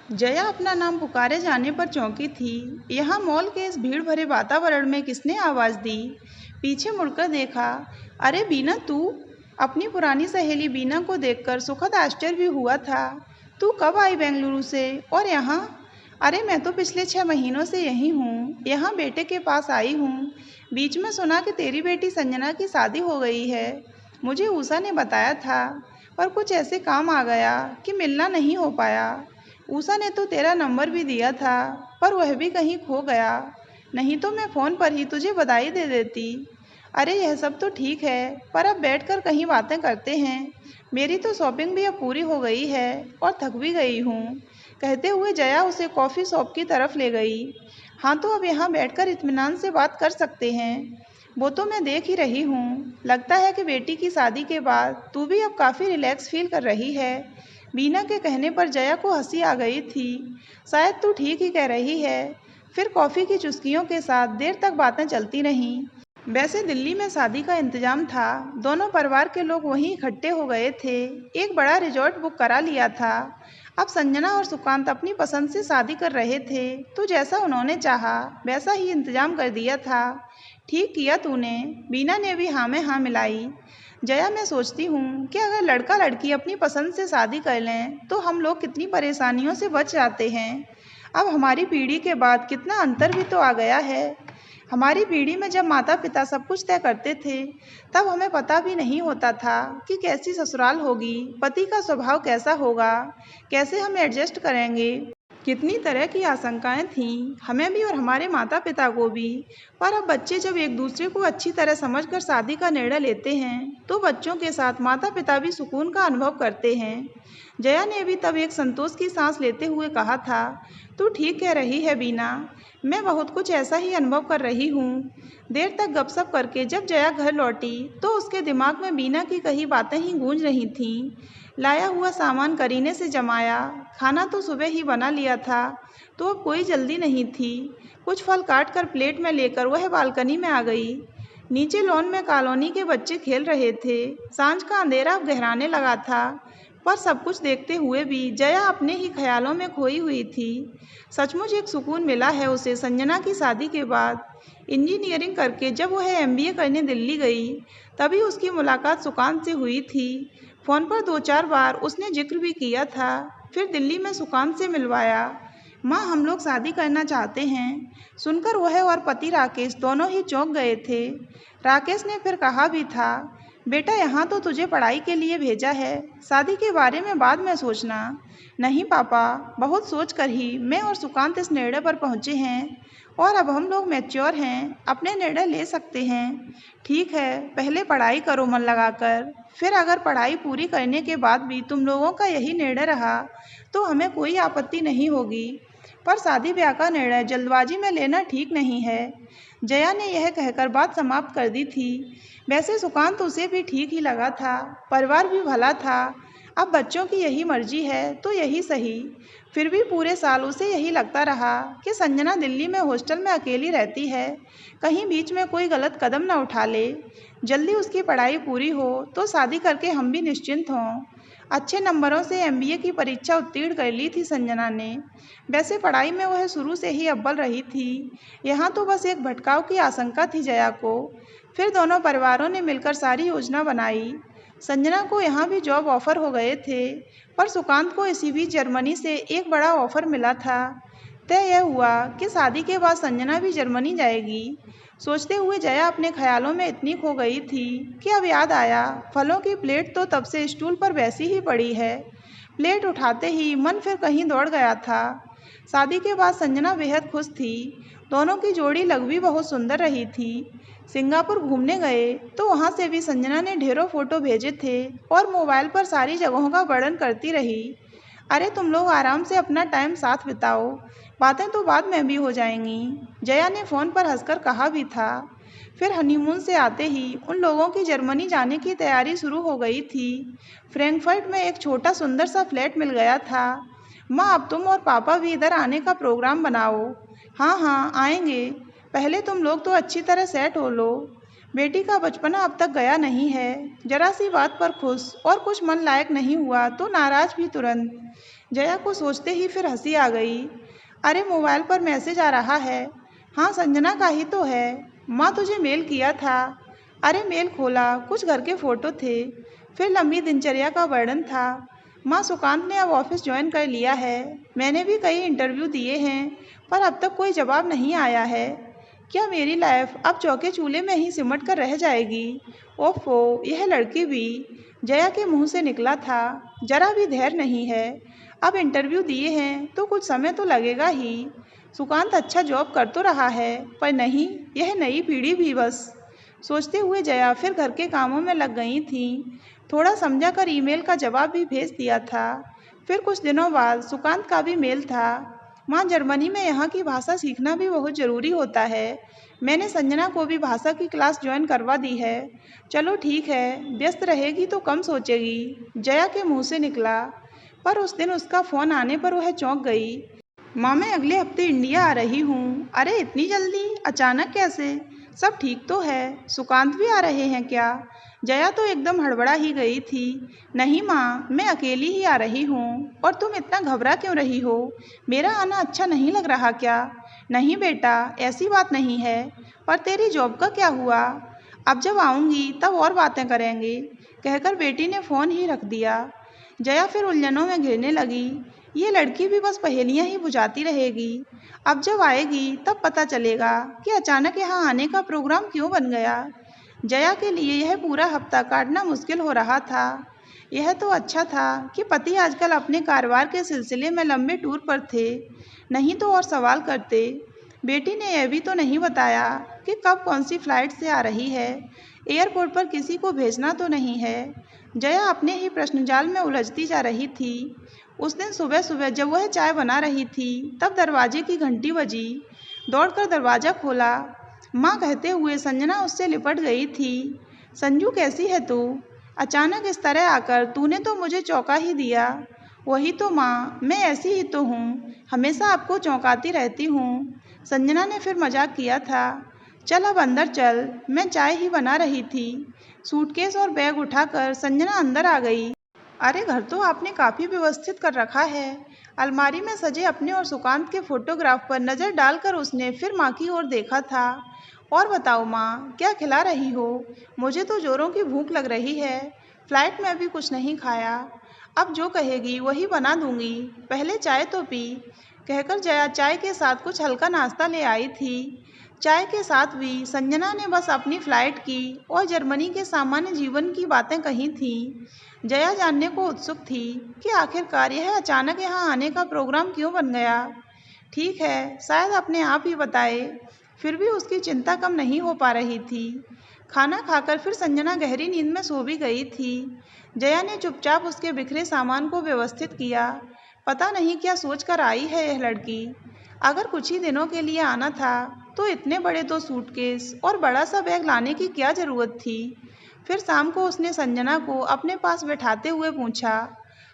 जया अपना नाम पुकारे जाने पर चौंकी थी। यहाँ मॉल के इस भीड़ भरे वातावरण में किसने आवाज़ दी? पीछे मुड़कर देखा। अरे बीना, तू? अपनी पुरानी सहेली बीना को देखकर सुखद आश्चर्य भी हुआ था। तू कब आई बेंगलुरु से और यहाँ? अरे मैं तो पिछले 6 महीनों से यहीं हूँ, यहाँ बेटे के पास आई हूँ। बीच में सुना कि तेरी बेटी संजना की शादी हो गई है। मुझे उषा ने बताया था, पर कुछ ऐसे काम आ गया कि मिलना नहीं हो पाया। उषा ने तो तेरा नंबर भी दिया था, पर वह भी कहीं खो गया। नहीं तो मैं फ़ोन पर ही तुझे बधाई दे देती। अरे यह सब तो ठीक है, पर अब बैठकर कहीं बातें करते हैं। मेरी तो शॉपिंग भी अब पूरी हो गई है और थक भी गई हूँ। कहते हुए जया उसे कॉफ़ी शॉप की तरफ ले गई। हाँ, तो अब यहाँ बैठकर इत्मीनान से बात कर सकते हैं। वो तो मैं देख ही रही हूँ। लगता है कि बेटी की शादी के बाद तू भी अब काफ़ी रिलैक्स फील कर रही है। बीना के कहने पर जया को हंसी आ गई थी। शायद तू ठीक ही कह रही है। फिर कॉफ़ी की चुस्कियों के साथ देर तक बातें चलती रहीं। वैसे दिल्ली में शादी का इंतजाम था। दोनों परिवार के लोग वहीं इकट्ठे हो गए थे। एक बड़ा रिजॉर्ट बुक करा लिया था। अब संजना और सुकांत अपनी पसंद से शादी कर रहे थे, तो जैसा उन्होंने चाहा वैसा ही इंतजाम कर दिया था। ठीक किया तूने। बीना ने भी हाँ में हाँ मिलाई। जया, मैं सोचती हूँ कि अगर लड़का लड़की अपनी पसंद से शादी कर लें तो हम लोग कितनी परेशानियों से बच जाते हैं। अब हमारी पीढ़ी के बाद कितना अंतर भी तो आ गया है। हमारी पीढ़ी में जब माता पिता सब कुछ तय करते थे, तब हमें पता भी नहीं होता था कि कैसी ससुराल होगी, पति का स्वभाव कैसा होगा, कैसे हम एडजस्ट करेंगे। कितनी तरह की आशंकाएं थीं, हमें भी और हमारे माता पिता को भी। पर अब बच्चे जब एक दूसरे को अच्छी तरह समझकर शादी का निर्णय लेते हैं, तो बच्चों के साथ माता पिता भी सुकून का अनुभव करते हैं। जया ने भी तब एक संतोष की सांस लेते हुए कहा था, तू ठीक कह रही है बीना, मैं बहुत कुछ ऐसा ही अनुभव कर रही हूँ। देर तक गपशप करके जब जया घर लौटी, तो उसके दिमाग में बीना की कही बातें ही गूंज रही थीं। लाया हुआ सामान करीने से जमाया, खाना तो सुबह ही बना लिया था, तो अब कोई जल्दी नहीं थी। कुछ फल काट कर प्लेट में लेकर वह बालकनी में आ गई। नीचे लॉन में कॉलोनी के बच्चे खेल रहे थे। सांझ का अंधेरा अब गहराने लगा था, पर सब कुछ देखते हुए भी जया अपने ही ख्यालों में खोई हुई थी। सचमुच एक सुकून मिला है उसे संजना की शादी के बाद। इंजीनियरिंग करके जब वह एमबीए करने दिल्ली गई, तभी उसकी मुलाकात सुकांत से हुई थी। फ़ोन पर 2-4 बार उसने जिक्र भी किया था। फिर दिल्ली में सुकांत से मिलवाया। माँ, हम लोग शादी करना चाहते हैं। सुनकर वह और पति राकेश दोनों ही चौंक गए थे। राकेश ने फिर कहा भी था, बेटा यहाँ तो तुझे पढ़ाई के लिए भेजा है, शादी के बारे में बाद में सोचना। नहीं पापा, बहुत सोच कर ही मैं और सुकांत इस निर्णय पर पहुँचे हैं, और अब हम लोग मैच्योर हैं, अपने निर्णय ले सकते हैं। ठीक है, पहले पढ़ाई करो मन लगाकर। फिर अगर पढ़ाई पूरी करने के बाद भी तुम लोगों का यही निर्णय रहा, तो हमें कोई आपत्ति नहीं होगी। पर शादी ब्याह का निर्णय जल्दबाजी में लेना ठीक नहीं है। जया ने यह कहकर बात समाप्त कर दी थी। वैसे सुकांत उसे भी ठीक ही लगा था, परिवार भी भला था। अब बच्चों की यही मर्जी है तो यही सही। फिर भी पूरे साल उसे यही लगता रहा कि संजना दिल्ली में हॉस्टल में अकेली रहती है, कहीं बीच में कोई गलत कदम न उठा ले। जल्दी उसकी पढ़ाई पूरी हो तो शादी करके हम भी निश्चिंत हों। अच्छे नंबरों से एमबीए की परीक्षा उत्तीर्ण कर ली थी संजना ने। वैसे पढ़ाई में वह शुरू से ही अव्वल रही थी। यहाँ तो बस एक भटकाव की आशंका थी जया को। फिर दोनों परिवारों ने मिलकर सारी योजना बनाई। संजना को यहाँ भी जॉब ऑफर हो गए थे, पर सुकांत को इसी बीच जर्मनी से एक बड़ा ऑफर मिला था। तय यह हुआ कि शादी के बाद संजना भी जर्मनी जाएगी। सोचते हुए जया अपने ख्यालों में इतनी खो गई थी कि अब याद आया, फलों की प्लेट तो तब से स्टूल पर वैसी ही पड़ी है। प्लेट उठाते ही मन फिर कहीं दौड़ गया था। शादी के बाद संजना बेहद खुश थी। दोनों की जोड़ी लग भी बहुत सुंदर रही थी। सिंगापुर घूमने गए तो वहाँ से भी संजना ने ढेरों फोटो भेजे थे और मोबाइल पर सारी जगहों का वर्णन करती रही। अरे तुम लोग आराम से अपना टाइम साथ बिताओ, बातें तो बाद में भी हो जाएंगी, जया ने फ़ोन पर हंसकर कहा भी था। फिर हनीमून से आते ही उन लोगों की जर्मनी जाने की तैयारी शुरू हो गई थी। फ्रैंकफर्ट में एक छोटा सुंदर सा फ्लैट मिल गया था। माँ, अब तुम और पापा भी इधर आने का प्रोग्राम बनाओ। हाँ हाँ, आएंगे। पहले तुम लोग तो अच्छी तरह सेट हो लो। बेटी का बचपना अब तक गया नहीं है। जरा सी बात पर खुश और कुछ मन लायक नहीं हुआ तो नाराज भी तुरंत। जया को सोचते ही फिर हंसी आ गई। अरे मोबाइल पर मैसेज आ रहा है। हाँ संजना का ही तो है। माँ तुझे मेल किया था। अरे मेल खोला, कुछ घर के फोटो थे, फिर लंबी दिनचर्या का वर्णन था। माँ सुकांत ने अब ऑफिस ज्वाइन कर लिया है। मैंने भी कई इंटरव्यू दिए हैं पर अब तक कोई जवाब नहीं आया है। क्या मेरी लाइफ अब चौके चूल्हे में ही सिमट कर रह जाएगी? ओफो, यह लड़की भी। जया के मुंह से निकला था। जरा भी धैर्य नहीं है। अब इंटरव्यू दिए हैं तो कुछ समय तो लगेगा ही। सुकांत अच्छा जॉब कर तो रहा है पर नहीं, यह नई पीढ़ी भी बस। सोचते हुए जया फिर घर के कामों में लग गई थी। थोड़ा समझा कर ईमेल का जवाब भी भेज दिया था। फिर कुछ दिनों बाद सुकांत का भी मेल था। माँ जर्मनी में यहाँ की भाषा सीखना भी बहुत ज़रूरी होता है। मैंने संजना को भी भाषा की क्लास ज्वाइन करवा दी है। चलो ठीक है, व्यस्त रहेगी तो कम सोचेगी, जया के मुंह से निकला। पर उस दिन उसका फ़ोन आने पर वह चौंक गई। माँ मैं अगले हफ्ते इंडिया आ रही हूँ। अरे इतनी जल्दी, अचानक कैसे? सब ठीक तो है। सुकांत भी आ रहे हैं क्या? जया तो एकदम हड़बड़ा ही गई थी। नहीं माँ, मैं अकेली ही आ रही हूँ। और तुम इतना घबरा क्यों रही हो? मेरा आना अच्छा नहीं लग रहा क्या? नहीं बेटा, ऐसी बात नहीं है। पर तेरी जॉब का क्या हुआ? अब जब आऊँगी तब और बातें करेंगे, कहकर बेटी ने फ़ोन ही रख दिया। जया फिर उलझनों में घिरने लगी। ये लड़की भी बस पहेलियां ही बुझाती रहेगी। अब जब आएगी तब पता चलेगा कि अचानक यहाँ आने का प्रोग्राम क्यों बन गया। जया के लिए यह पूरा हफ्ता काटना मुश्किल हो रहा था। यह तो अच्छा था कि पति आजकल अपने कारोबार के सिलसिले में लंबे टूर पर थे, नहीं तो और सवाल करते। बेटी ने यह भी तो नहीं बताया कि कब कौन सी फ्लाइट से आ रही है। एयरपोर्ट पर किसी को भेजना तो नहीं है। जया अपने ही प्रश्नजाल में उलझती जा रही थी। उस दिन सुबह सुबह जब वह चाय बना रही थी तब दरवाजे की घंटी बजी। दौड़कर दरवाज़ा खोला। माँ कहते हुए संजना उससे लिपट गई थी। संजू कैसी है तू? अचानक इस तरह आकर तूने तो मुझे चौंका ही दिया। वही तो माँ, मैं ऐसी ही तो हूँ, हमेशा आपको चौंकाती रहती हूँ। संजना ने फिर मजाक किया था। चल अब अंदर चल, मैं चाय ही बना रही थी। सूटकेस और बैग उठाकर संजना अंदर आ गई। अरे घर तो आपने काफ़ी व्यवस्थित कर रखा है। अलमारी में सजे अपने और सुकांत के फोटोग्राफ पर नज़र डालकर उसने फिर माँ की ओर देखा था। और बताओ माँ, क्या खिला रही हो? मुझे तो जोरों की भूख लग रही है। फ्लाइट में अभी कुछ नहीं खाया। अब जो कहेगी वही बना दूंगी, पहले चाय तो पी, कहकर जया चाय के साथ कुछ हल्का नाश्ता ले आई थी। चाय के साथ भी संजना ने बस अपनी फ्लाइट की और जर्मनी के सामान्य जीवन की बातें कही थीं। जया जानने को उत्सुक थी कि आखिरकार यह अचानक यहाँ आने का प्रोग्राम क्यों बन गया। ठीक है, शायद अपने आप ही बताए। फिर भी उसकी चिंता कम नहीं हो पा रही थी। खाना खाकर फिर संजना गहरी नींद में सो भी गई थी। जया ने चुपचाप उसके बिखरे सामान को व्यवस्थित किया। पता नहीं क्या सोच कर आई है यह लड़की। अगर कुछ ही दिनों के लिए आना था तो इतने बड़े 2 सूटकेस और बड़ा सा बैग लाने की क्या ज़रूरत थी। फिर शाम को उसने संजना को अपने पास बैठाते हुए पूछा,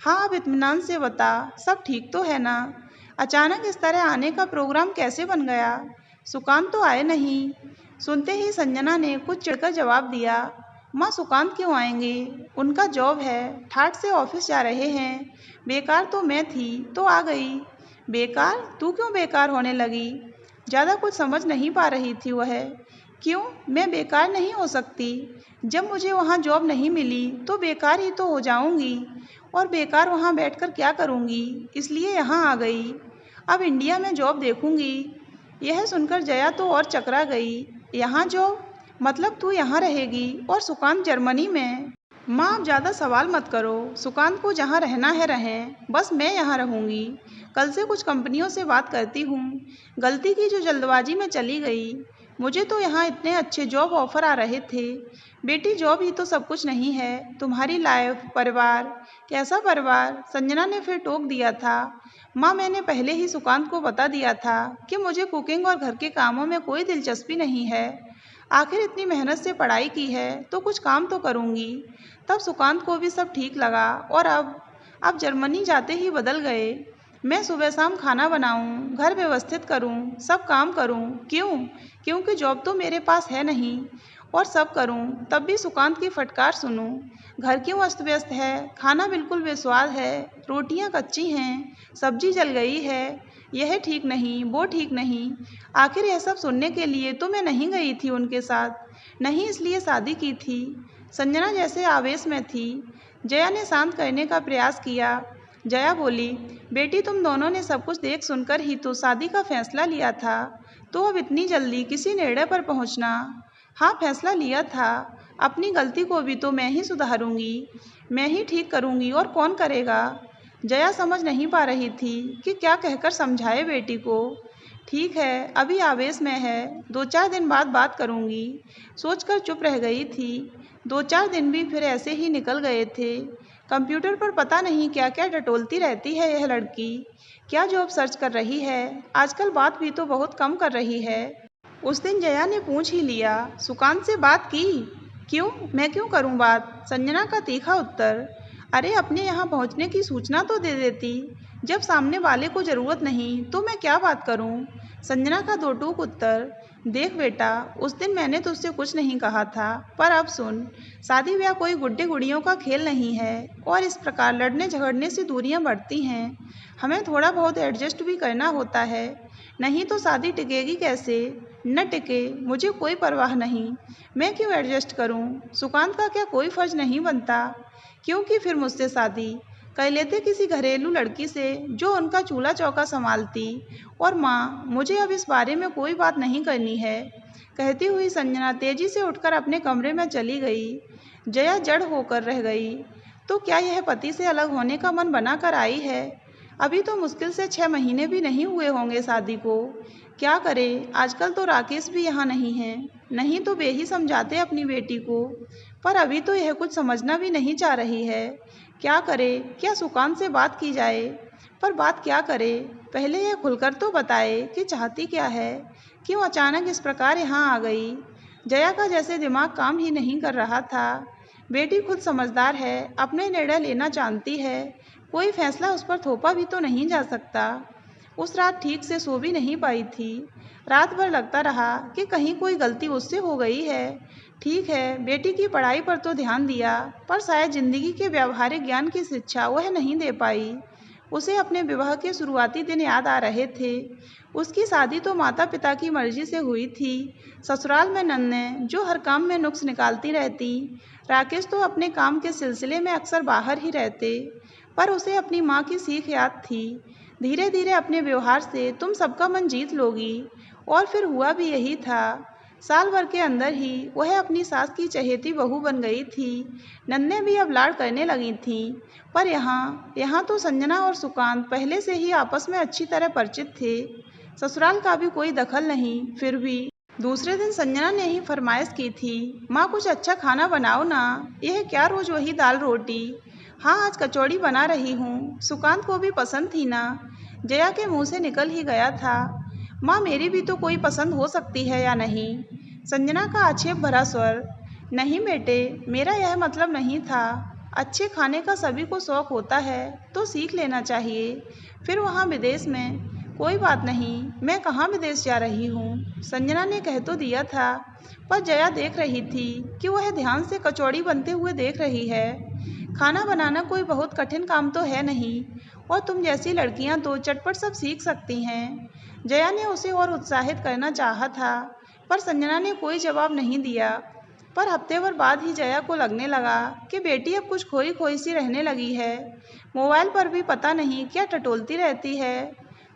हाँ अब इत्मीनान से बता, सब ठीक तो है ना? अचानक इस तरह आने का प्रोग्राम कैसे बन गया? सुकांत तो आए नहीं। सुनते ही संजना ने कुछ चिढ़कर जवाब दिया, माँ सुकांत क्यों आएंगे? उनका जॉब है, ठाठ से ऑफिस जा रहे हैं। बेकार तो मैं थी तो आ गई। बेकार? तू क्यों बेकार होने लगी? ज़्यादा कुछ समझ नहीं पा रही थी वह। क्यों, मैं बेकार नहीं हो सकती? जब मुझे वहाँ जॉब नहीं मिली तो बेकार ही तो हो जाऊँगी। और बेकार वहाँ बैठकर क्या करूँगी, इसलिए यहाँ आ गई। अब इंडिया में जॉब देखूँगी। यह सुनकर जया तो और चकरा गई। यहाँ जॉब? मतलब तू यहाँ रहेगी और सुकांत जर्मनी में? माँ आप ज़्यादा सवाल मत करो। सुकांत को जहाँ रहना है रहें, बस मैं यहाँ रहूँगी। कल से कुछ कंपनियों से बात करती हूँ। गलती की जो जल्दबाजी में चली गई। मुझे तो यहाँ इतने अच्छे जॉब ऑफर आ रहे थे। बेटी जॉब ही तो सब कुछ नहीं है, तुम्हारी लाइफ, परिवार। कैसा परिवार? संजना ने फिर टोक दिया था। माँ मैंने पहले ही सुकांत को बता दिया था कि मुझे कुकिंग और घर के कामों में कोई दिलचस्पी नहीं है। आखिर इतनी मेहनत से पढ़ाई की है तो कुछ काम तो करूँगी। तब सुकांत को भी सब ठीक लगा और अब जर्मनी जाते ही बदल गए। मैं सुबह शाम खाना बनाऊं, घर व्यवस्थित करूं, सब काम करूं। क्यों? क्योंकि जॉब तो मेरे पास है नहीं और सब करूं तब भी सुकांत की फटकार सुनूं। घर क्यों अस्त व्यस्त है, खाना बिल्कुल बेस्वाद है, रोटियां कच्ची हैं, सब्जी जल गई है, यह ठीक नहीं, वो ठीक नहीं। आखिर यह सब सुनने के लिए तो मैं नहीं गई थी उनके साथ, नहीं इसलिए शादी की थी। संजना जैसे आवेश में थी। जया ने शांत करने का प्रयास किया। जया बोली, बेटी तुम दोनों ने सब कुछ देख सुनकर ही तो शादी का फैसला लिया था, तो अब इतनी जल्दी किसी निर्णय पर पहुंचना। हाँ फैसला लिया था, अपनी गलती को भी तो मैं ही सुधारूंगी, मैं ही ठीक करूंगी, और कौन करेगा। जया समझ नहीं पा रही थी कि क्या कहकर समझाए बेटी को। ठीक है अभी आवेश में है, 2-4 दिन बाद बात करूंगी, सोचकर चुप रह गई थी। 2-4 दिन भी फिर ऐसे ही निकल गए थे। कंप्यूटर पर पता नहीं क्या क्या टटोलती रहती है यह लड़की, क्या जॉब सर्च कर रही है, आजकल बात भी तो बहुत कम कर रही है। उस दिन जया ने पूछ ही लिया, सुकांत से बात की? क्यों, मैं क्यों करूं बात? संजना का तीखा उत्तर। अरे अपने यहाँ पहुँचने की सूचना तो दे देती, जब सामने वाले को ज़रूरत नहीं तो मैं क्या बात करूं? संजना का दो टूक उत्तर। देख बेटा, उस दिन मैंने तुझसे कुछ नहीं कहा था, पर अब सुन, शादी ब्याह कोई गुड्डे गुड़ियों का खेल नहीं है, और इस प्रकार लड़ने झगड़ने से दूरियां बढ़ती हैं। हमें थोड़ा बहुत एडजस्ट भी करना होता है, नहीं तो शादी टिकेगी कैसे? न टिके, मुझे कोई परवाह नहीं, मैं क्यों एडजस्ट करूं? सुकांत का क्या कोई फर्ज नहीं बनता? क्योंकि फिर मुझसे शादी कर लेते किसी घरेलू लड़की से जो उनका चूल्हा चौका संभालती। और माँ, मुझे अब इस बारे में कोई बात नहीं करनी है, कहती हुई संजना तेजी से उठकर अपने कमरे में चली गई। जया जड़ होकर रह गई। तो क्या यह पति से अलग होने का मन बना कर आई है? अभी तो मुश्किल से 6 महीने भी नहीं हुए होंगे शादी को। क्या करे, आजकल तो राकेश भी यहाँ नहीं है, नहीं तो वे ही समझाते अपनी बेटी को, पर अभी तो यह कुछ समझना भी नहीं चाह रही है। क्या करे, क्या सुकांत से बात की जाए? पर बात क्या करे, पहले यह खुलकर तो बताए कि चाहती क्या है, क्यों अचानक इस प्रकार यहाँ आ गई। जया का जैसे दिमाग काम ही नहीं कर रहा था। बेटी खुद समझदार है, अपने निर्णय लेना जानती है, कोई फैसला उस पर थोपा भी तो नहीं जा सकता। उस रात ठीक से सो भी नहीं पाई थी। रात भर लगता रहा कि कहीं कोई गलती उससे हो गई है। ठीक है, बेटी की पढ़ाई पर तो ध्यान दिया, पर शायद जिंदगी के व्यावहारिक ज्ञान की शिक्षा वह नहीं दे पाई। उसे अपने विवाह के शुरुआती दिन याद आ रहे थे। उसकी शादी तो माता पिता की मर्जी से हुई थी। ससुराल में नन्हें जो हर काम में नुक्स निकालती रहती। राकेश तो अपने काम के सिलसिले में अक्सर बाहर ही रहते, पर उसे अपनी माँ की सीख याद थी, धीरे धीरे अपने व्यवहार से तुम सबका मन जीत लोगी। और फिर हुआ भी यही था। साल भर के अंदर ही वह अपनी सास की चहेती बहू बन गई थी। नन्हें भी अब लाड़ करने लगी थीं। पर यहाँ तो संजना और सुकांत पहले से ही आपस में अच्छी तरह परिचित थे। ससुराल का भी कोई दखल नहीं। फिर भी दूसरे दिन संजना ने ही फरमाइश की थी, माँ कुछ अच्छा खाना बनाओ ना, यह क्या रोज वही दाल रोटी। हाँ आज कचौड़ी बना रही हूँ, सुकांत को भी पसंद थी ना। जया के मुंह से निकल ही गया था, माँ मेरी भी तो कोई पसंद हो सकती है या नहीं? संजना का आक्षेप भरा स्वर। नहीं बेटे, मेरा यह मतलब नहीं था। अच्छे खाने का सभी को शौक होता है तो सीख लेना चाहिए। फिर वहाँ विदेश में कोई बात नहीं, मैं कहाँ विदेश जा रही हूँ, संजना ने कह तो दिया था, पर जया देख रही थी कि वह ध्यान से कचौड़ी बनते हुए देख रही है। खाना बनाना कोई बहुत कठिन काम तो है नहीं, और तुम जैसी लड़कियां तो चटपट सब सीख सकती हैं। जया ने उसे और उत्साहित करना चाहा था, पर संजना ने कोई जवाब नहीं दिया। पर हफ्ते भर बाद ही जया को लगने लगा कि बेटी अब कुछ खोई खोई सी रहने लगी है। मोबाइल पर भी पता नहीं क्या टटोलती रहती है।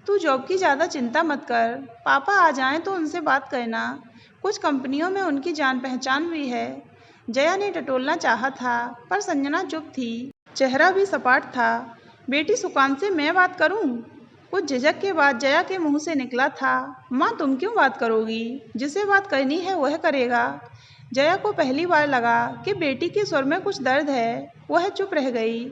तू जॉब की ज़्यादा चिंता मत कर, पापा आ जाएं तो उनसे बात करना, कुछ कंपनियों में उनकी जान पहचान भी है। जया ने टटोलना चाहा था, पर संजना चुप थी, चेहरा भी सपाट था। बेटी सुकांत से मैं बात करूं? कुछ झिझक के बाद जया के मुंह से निकला था, माँ तुम क्यों बात करोगी, जिसे बात करनी है वह करेगा। जया को पहली बार लगा कि बेटी के स्वर में कुछ दर्द है। वह चुप रह गई।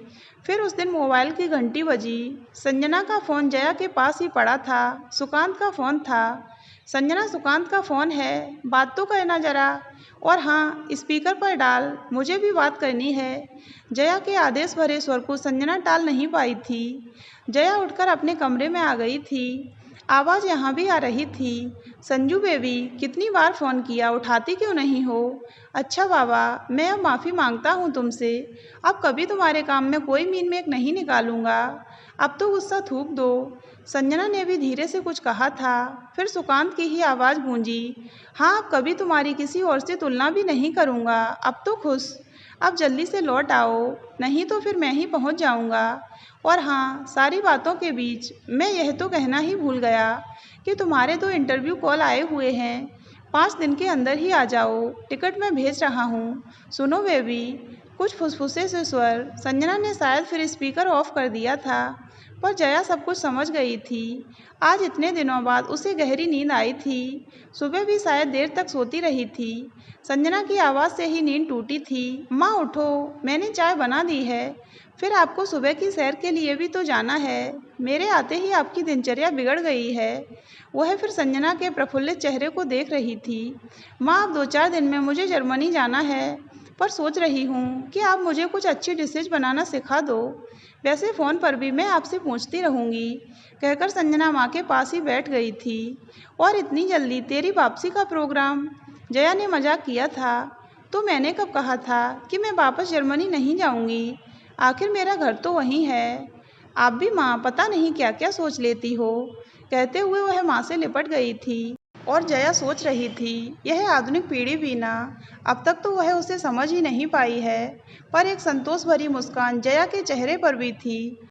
फिर उस दिन मोबाइल की घंटी बजी। संजना का फ़ोन जया के पास ही पड़ा था, सुकांत का फ़ोन था। संजना सुकांत का फ़ोन है, बात तो करना ज़रा, और हाँ स्पीकर पर डाल, मुझे भी बात करनी है। जया के आदेश भरे स्वर को संजना टाल नहीं पाई थी। जया उठकर अपने कमरे में आ गई थी। आवाज़ यहाँ भी आ रही थी, संजू बेबी, कितनी बार फ़ोन किया, उठाती क्यों नहीं हो? अच्छा बाबा, मैं अब माफ़ी मांगता हूँ तुमसे। अब कभी तुम्हारे काम में कोई मीन मेक नहीं निकालूंगा। अब तो गुस्सा थूक दो। संजना ने भी धीरे से कुछ कहा था। फिर सुकांत की ही आवाज़ गूंजी। हाँ, अब कभी तुम्हारी किसी और से तुलना भी नहीं करूँगा। अब तो खुश। अब जल्दी से लौट आओ, नहीं तो फिर मैं ही पहुँच जाऊँगा। और हाँ, सारी बातों के बीच मैं यह तो कहना ही भूल गया कि तुम्हारे 2 इंटरव्यू कॉल आए हुए हैं। 5 दिन के अंदर ही आ जाओ, टिकट मैं भेज रहा हूँ। सुनो बेबी। कुछ फुसफुसे से स्वर। संजना ने शायद फिर स्पीकर ऑफ कर दिया था, पर जया सब कुछ समझ गई थी। आज इतने दिनों बाद उसे गहरी नींद आई थी। सुबह भी शायद देर तक सोती रही थी। संजना की आवाज़ से ही नींद टूटी थी। माँ उठो, मैंने चाय बना दी है। फिर आपको सुबह की सैर के लिए भी तो जाना है। मेरे आते ही आपकी दिनचर्या बिगड़ गई है। वह फिर संजना के प्रफुल्लित चेहरे को देख रही थी। माँ, अब 2-4 दिन में मुझे जर्मनी जाना है, पर सोच रही हूँ कि आप मुझे कुछ अच्छी डिशेज बनाना सिखा दो। वैसे फ़ोन पर भी मैं आपसे पूछती रहूँगी। कहकर संजना माँ के पास ही बैठ गई थी। और इतनी जल्दी तेरी वापसी का प्रोग्राम? जया ने मजाक किया था। तो मैंने कब कहा था कि मैं वापस जर्मनी नहीं जाऊँगी? आखिर मेरा घर तो वहीं है। आप भी माँ पता नहीं क्या क्या सोच लेती हो। कहते हुए वह माँ से लिपट गई थी। और जया सोच रही थी, यह आधुनिक पीढ़ी भी ना, अब तक तो वह उसे समझ ही नहीं पाई है। पर एक संतोष भरी मुस्कान जया के चेहरे पर भी थी।